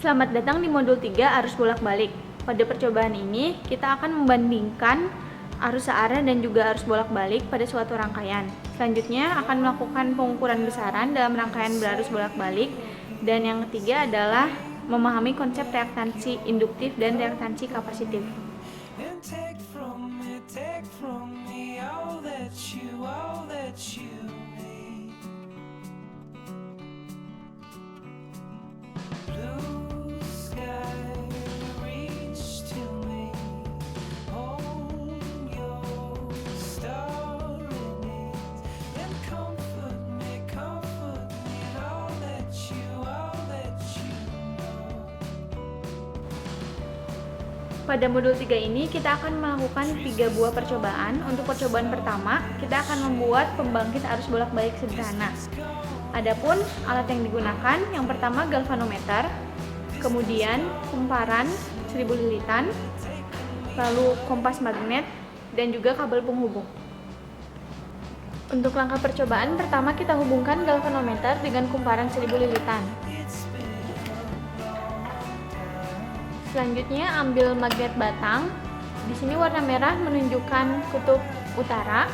Selamat datang di modul 3 arus bolak-balik. Pada percobaan ini, kita akan membandingkan arus searah dan juga arus bolak-balik pada suatu rangkaian. Selanjutnya akan melakukan pengukuran besaran dalam rangkaian berarus bolak-balik. Dan yang ketiga adalah memahami konsep reaktansi induktif dan reaktansi kapasitif. Pada modul 3 ini kita akan melakukan 3 buah percobaan. Untuk percobaan pertama, kita akan membuat pembangkit arus bolak-balik sederhana. Adapun alat yang digunakan, yang pertama galvanometer, kemudian kumparan 1000 lilitan, lalu kompas magnet, dan juga kabel penghubung. Untuk langkah percobaan pertama, kita hubungkan galvanometer dengan kumparan 1000 lilitan. Selanjutnya ambil magnet batang. Di sini warna merah menunjukkan kutub utara.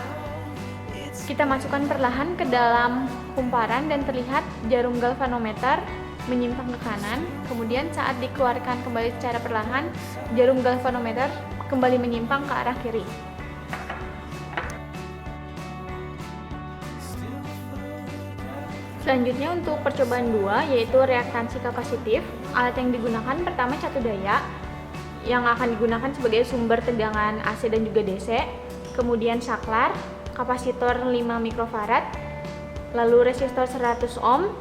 Kita masukkan perlahan ke dalam kumparan dan terlihat jarum galvanometer menyimpang ke kanan. Kemudian saat dikeluarkan kembali secara perlahan, jarum galvanometer kembali menyimpang ke arah kiri. Selanjutnya untuk percobaan 2 yaitu reaktansi kapasitif. Alat yang digunakan pertama catu daya yang akan digunakan sebagai sumber tegangan AC dan juga DC. Kemudian saklar, kapasitor 5 mikrofarad, lalu resistor 100 ohm.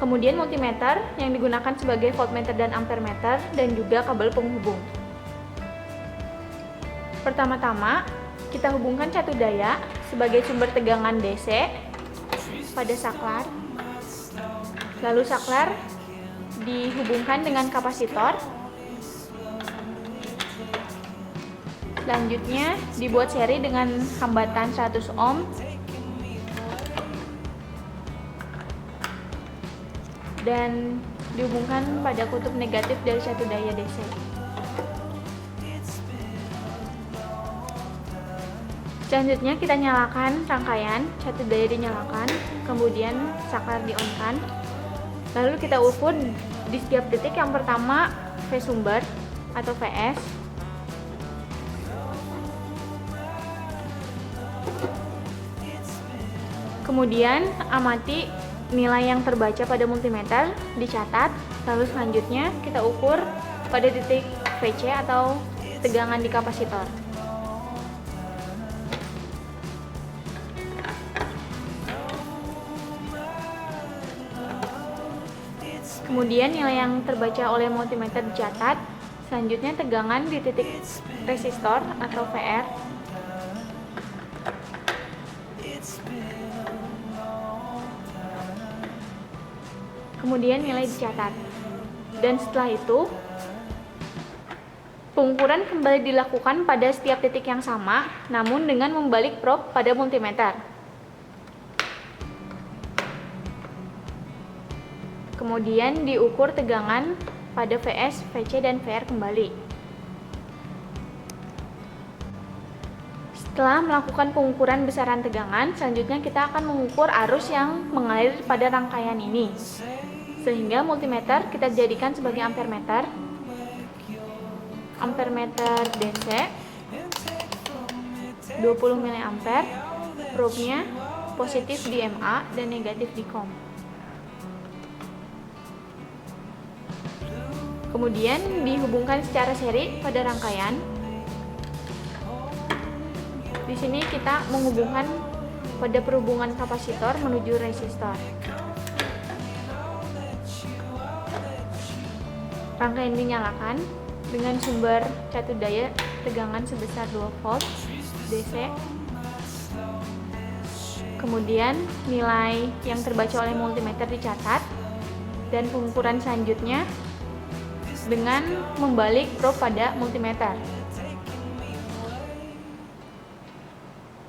Kemudian multimeter yang digunakan sebagai voltmeter dan ampermeter dan juga kabel penghubung. Pertama-tama kita hubungkan catu daya sebagai sumber tegangan DC pada saklar. Lalu saklar dihubungkan dengan kapasitor. Selanjutnya dibuat seri dengan hambatan 100 ohm. Dan dihubungkan pada kutub negatif dari catu daya DC. Selanjutnya kita nyalakan rangkaian, catu daya dinyalakan, kemudian saklar di-on-kan. Lalu kita ukur di setiap detik. Yang pertama V sumber atau VS. Kemudian amati nilai yang terbaca pada multimeter, dicatat. Lalu selanjutnya kita ukur pada titik VC atau tegangan di kapasitor. Kemudian nilai yang terbaca oleh multimeter dicatat. Selanjutnya tegangan di titik resistor atau VR. Kemudian nilai dicatat. Dan setelah itu pengukuran kembali dilakukan pada setiap titik yang sama, namun dengan membalik probe pada multimeter. Kemudian diukur tegangan pada VS, VC, dan VR kembali. Setelah melakukan pengukuran besaran tegangan, selanjutnya kita akan mengukur arus yang mengalir pada rangkaian ini. Sehingga multimeter kita jadikan sebagai ampermeter. Ampermeter DC 20 mA, probe-nya positif di MA dan negatif di COM. Kemudian dihubungkan secara seri pada rangkaian. Di sini kita menghubungkan pada perhubungan kapasitor menuju resistor. Rangkaian dinyalakan dengan sumber catu daya tegangan sebesar 2 volt DC. Kemudian nilai yang terbaca oleh multimeter dicatat dan pengukuran selanjutnya dengan membalik probe pada multimeter.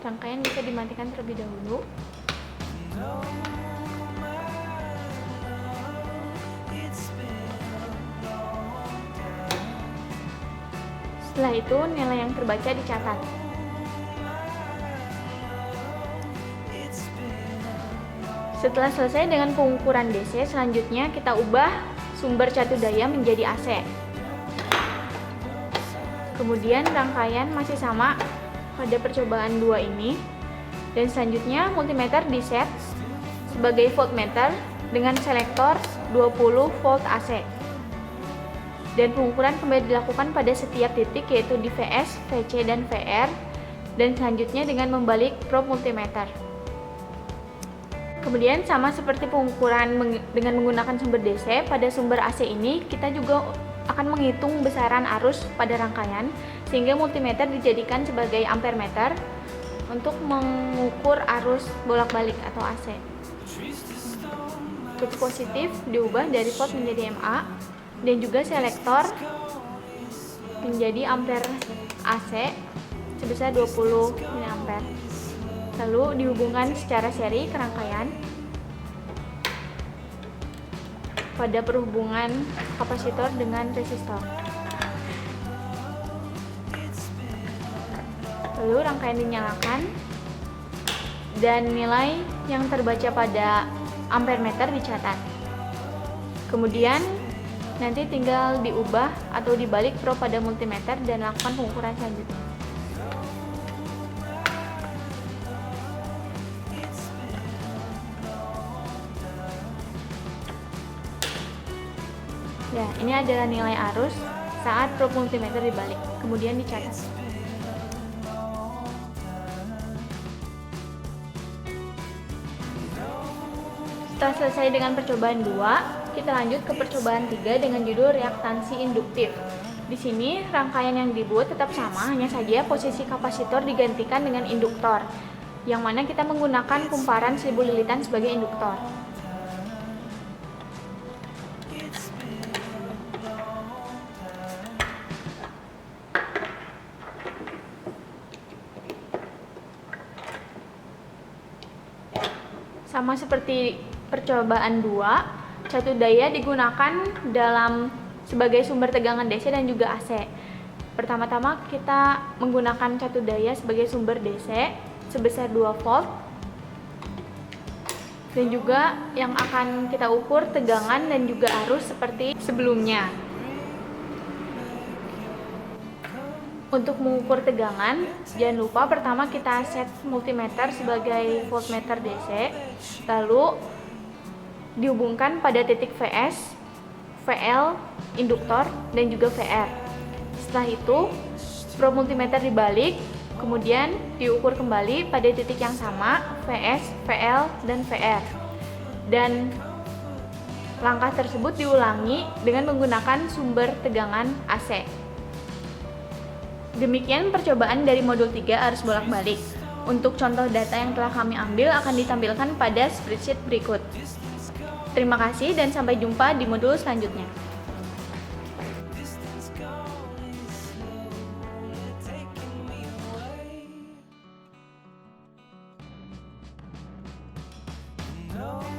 Rangkaian bisa dimatikan terlebih dahulu. Setelah itu, nilai yang terbaca dicatat. Setelah selesai dengan pengukuran DC, selanjutnya kita ubah sumber catu daya menjadi AC. Kemudian rangkaian masih sama pada percobaan 2 ini. Dan selanjutnya multimeter di-set sebagai voltmeter dengan selektor 20 volt AC. Dan pengukuran kembali dilakukan pada setiap titik, yaitu di VS, VC, dan VR. Dan selanjutnya dengan membalik probe multimeter. Kemudian sama seperti pengukuran dengan menggunakan sumber DC, pada sumber AC ini kita juga akan menghitung besaran arus pada rangkaian, sehingga multimeter dijadikan sebagai ampere meter untuk mengukur arus bolak-balik atau AC. Titik positif diubah dari volt menjadi mA, dan juga selektor menjadi ampere AC sebesar 20 mA. Lalu dihubungkan secara seri ke rangkaian pada perhubungan kapasitor dengan resistor. Lalu rangkaian dinyalakan dan nilai yang terbaca pada ampere meter dicatat. Kemudian nanti tinggal diubah atau dibalik probe pada multimeter dan lakukan pengukuran selanjutnya. Ya, ini adalah nilai arus saat probe multimeter dibalik, kemudian dicatat. Setelah selesai dengan percobaan 2, kita lanjut ke percobaan 3 dengan judul reaktansi induktif. Di sini rangkaian yang dibuat tetap sama, hanya saja posisi kapasitor digantikan dengan induktor, yang mana kita menggunakan kumparan 1000 lilitan sebagai induktor. Sama seperti percobaan 2, catu daya digunakan sebagai sumber tegangan DC dan juga AC. Pertama-tama kita menggunakan catu daya sebagai sumber DC sebesar 2 volt. Dan juga yang akan kita ukur tegangan dan juga arus seperti sebelumnya. Untuk mengukur tegangan, jangan lupa pertama kita set multimeter sebagai voltmeter DC, lalu dihubungkan pada titik VS, VL, induktor, dan juga VR. Setelah itu, probe multimeter dibalik, kemudian diukur kembali pada titik yang sama, VS, VL, dan VR. Dan langkah tersebut diulangi dengan menggunakan sumber tegangan AC. Demikian percobaan dari modul 3 arus bolak-balik. Untuk contoh data yang telah kami ambil akan ditampilkan pada spreadsheet berikut. Terima kasih dan sampai jumpa di modul selanjutnya.